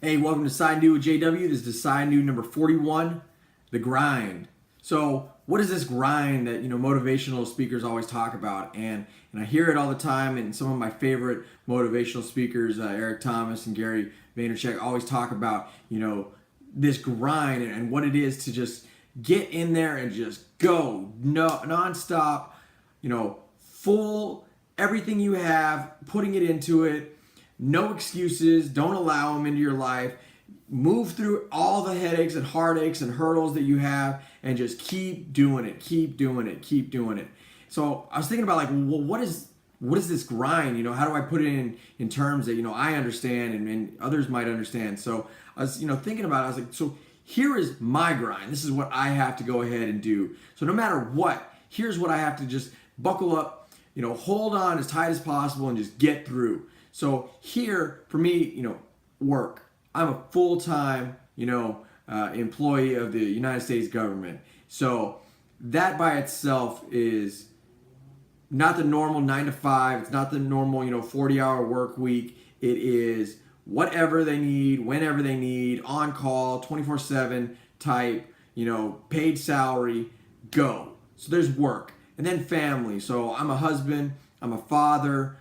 Hey, welcome to Decide New with JW. This is Decide New number 41, the grind. So, what is this grind that motivational speakers always talk about? And I hear it all the time. And some of my favorite motivational speakers, Eric Thomas and Gary Vaynerchuk, always talk about this grind and what it is to just get in there and just go nonstop. Full everything you have, putting it into it. No excuses. Don't allow them into your life. Move through all the headaches and heartaches and hurdles that you have and just keep doing it. Keep doing it. Keep doing it. So I was thinking about what is this grind? How do I put it in terms that, I understand and others might understand. So I was, thinking about it. I was like, so here is my grind. This is what I have to go ahead and do. So no matter what, here's what I have to just buckle up, hold on as tight as possible and just get through. So here, for me, work. I'm a full-time, employee of the United States government. So that by itself is not the normal 9 to 5. It's not the normal, 40-hour work week. It is whatever they need, whenever they need, on call, 24/7 type, paid salary, go. So there's work. And then family. So I'm a husband, I'm a father.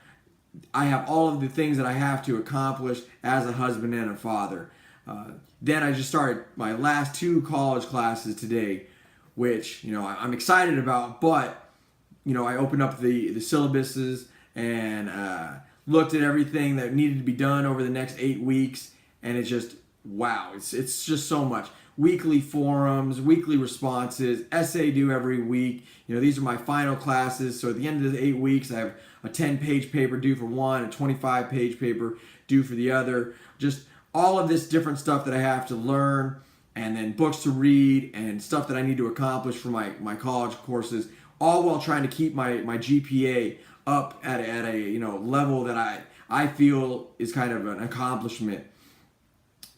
I have all of the things that I have to accomplish as a husband and a father. Then I just started my last 2 college classes today, which I'm excited about. But I opened up the syllabuses and looked at everything that needed to be done over the next 8 weeks, and it's just wow! It's just so much. Weekly forums, weekly responses, essay due every week. These are my final classes. So at the end of the 8 weeks, I have a 10-page paper due for one, a 25-page paper due for the other. Just all of this different stuff that I have to learn, and then books to read and stuff that I need to accomplish for my college courses, all while trying to keep my GPA up at a level that I feel is kind of an accomplishment.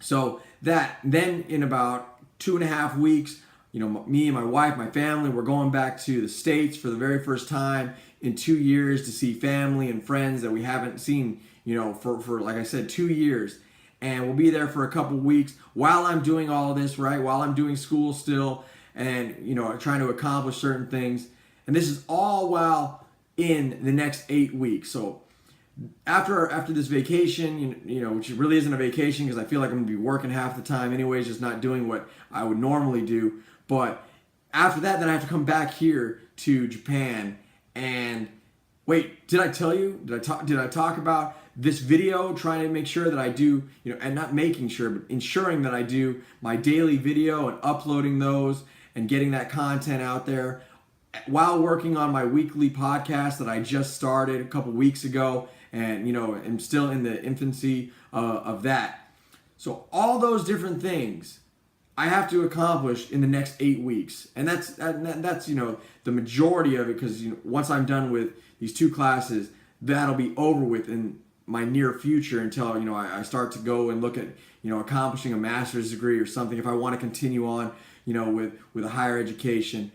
So that then in about 2.5 weeks, me and my wife, my family, we're going back to the States for the very first time in 2 years to see family and friends that we haven't seen, for like I said, 2 years. And we'll be there for a couple weeks while I'm doing all this, right? While I'm doing school still and, trying to accomplish certain things. And this is all while in the next 8 weeks. So after this vacation, which really isn't a vacation because I feel like I'm going to be working half the time anyways, just not doing what I would normally do. But after that, then I have to come back here to Japan. And wait, did I tell you? Did I talk about this video? Trying to make sure that I do, and not making sure, but ensuring that I do my daily video and uploading those and getting that content out there while working on my weekly podcast that I just started a couple weeks ago. And I'm still in the infancy of that. So all those different things I have to accomplish in the next 8 weeks, and that's the majority of it. Because once I'm done with these 2 classes, that'll be over with in my near future until I start to go and look at accomplishing a master's degree or something. If I want to continue on with a higher education,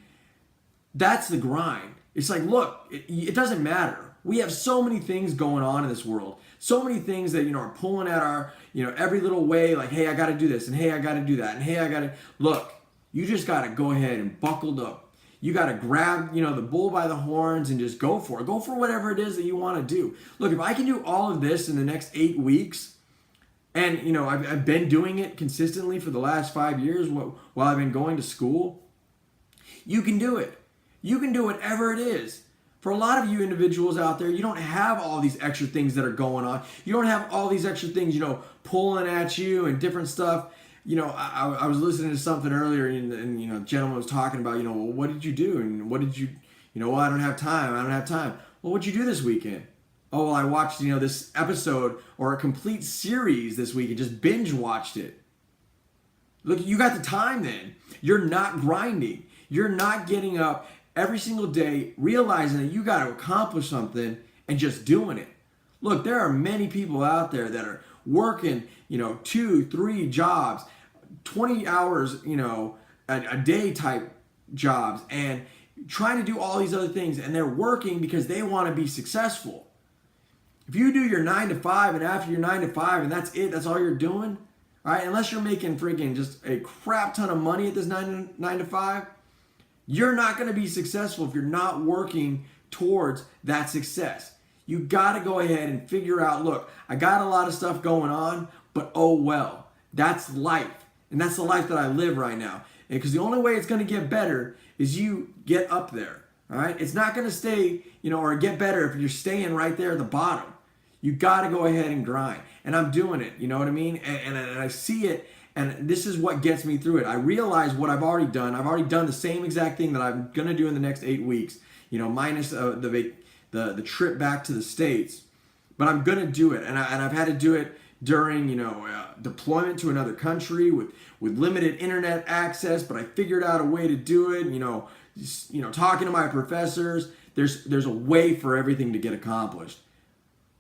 that's the grind. It's like, look, it doesn't matter. We have so many things going on in this world. So many things that, are pulling at our, every little way, like, hey, I got to do this, and hey, I got to do that, and hey, I got to... Look, you just got to go ahead and buckle up. You got to grab, the bull by the horns and just go for it. Go for whatever it is that you want to do. Look, if I can do all of this in the next 8 weeks, and, I've been doing it consistently for the last 5 years while I've been going to school, you can do it. You can do whatever it is. For a lot of you individuals out there, you don't have all these extra things that are going on. You don't have all these extra things, pulling at you and different stuff. I was listening to something earlier and the gentleman was talking about, well, what did you do? And what did you, well, I don't have time. Well, what'd you do this weekend? Oh, well, I watched, this episode or a complete series this week and just binge watched it. Look, you got the time then. You're not grinding. You're not getting up every single day realizing that you got to accomplish something and just doing it. Look, there are many people out there that are working, 2, 3 jobs, 20 hours, a day type jobs, and trying to do all these other things, and they're working because they want to be successful. If you do your 9 to 5 and after your 9 to 5 and that's it, that's all you're doing, All right, unless you're making freaking just a crap ton of money at this nine to five, you're not going to be successful if you're not working towards that success. You got to go ahead and figure out, look, I got a lot of stuff going on, but oh well. That's life. And that's the life that I live right now. And because the only way it's going to get better is you get up there. All right? It's not going to stay, or get better if you're staying right there at the bottom. You got to go ahead and grind. And I'm doing it. You know what I mean? And I see it. And this is what gets me through it. I realize what I've already done. I've already done the same exact thing that I'm going to do in the next 8 weeks, minus the trip back to the States. But I'm going to do it. And I've had to do it during, deployment to another country with limited internet access. But I figured out a way to do it, talking to my professors. There's a way for everything to get accomplished.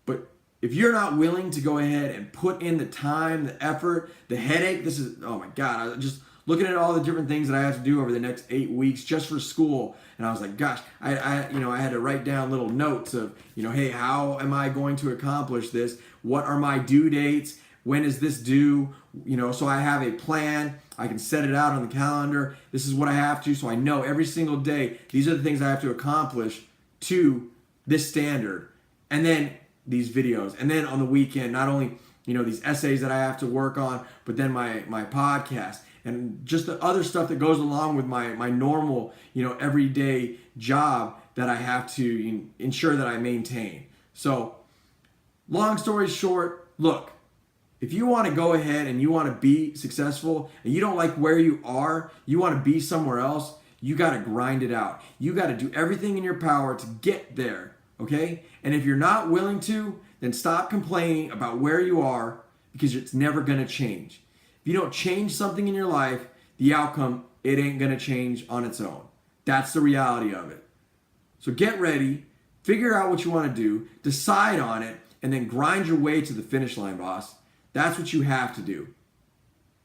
But if you're not willing to go ahead and put in the time, the effort, the headache, oh my God, I just looking at all the different things that I have to do over the next 8 weeks just for school. And I was like, gosh, I had to write down little notes of, hey, how am I going to accomplish this? What are my due dates? When is this due? So I have a plan. I can set it out on the calendar. This is what I have to, so I know every single day, these are the things I have to accomplish to this standard. And then these videos. And then on the weekend, not only, these essays that I have to work on, but then my podcast and just the other stuff that goes along with my normal, everyday job that I have to ensure that I maintain. So long story short, look, if you want to go ahead and you want to be successful and you don't like where you are, you want to be somewhere else, you got to grind it out. You got to do everything in your power to get there. Okay? And if you're not willing to, then stop complaining about where you are because it's never going to change. If you don't change something in your life, the outcome, it ain't going to change on its own. That's the reality of it. So get ready, figure out what you want to do, decide on it, and then grind your way to the finish line, boss. That's what you have to do.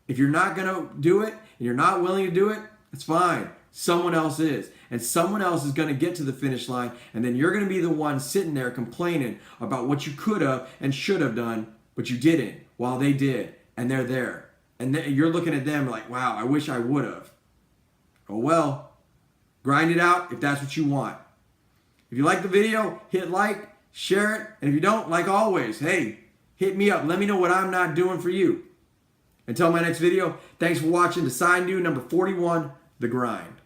If you're not going to do it and you're not willing to do it, that's fine. Someone else is. And someone else is going to get to the finish line. And then you're going to be the one sitting there complaining about what you could have and should have done, but you didn't while they did. And they're there. And then you're looking at them like, wow, I wish I would have. Oh well. Grind it out if that's what you want. If you like the video, hit like, share it. And if you don't, like always, hey, hit me up. Let me know what I'm not doing for you. Until my next video, thanks for watching. Decide New number 41, The Grind.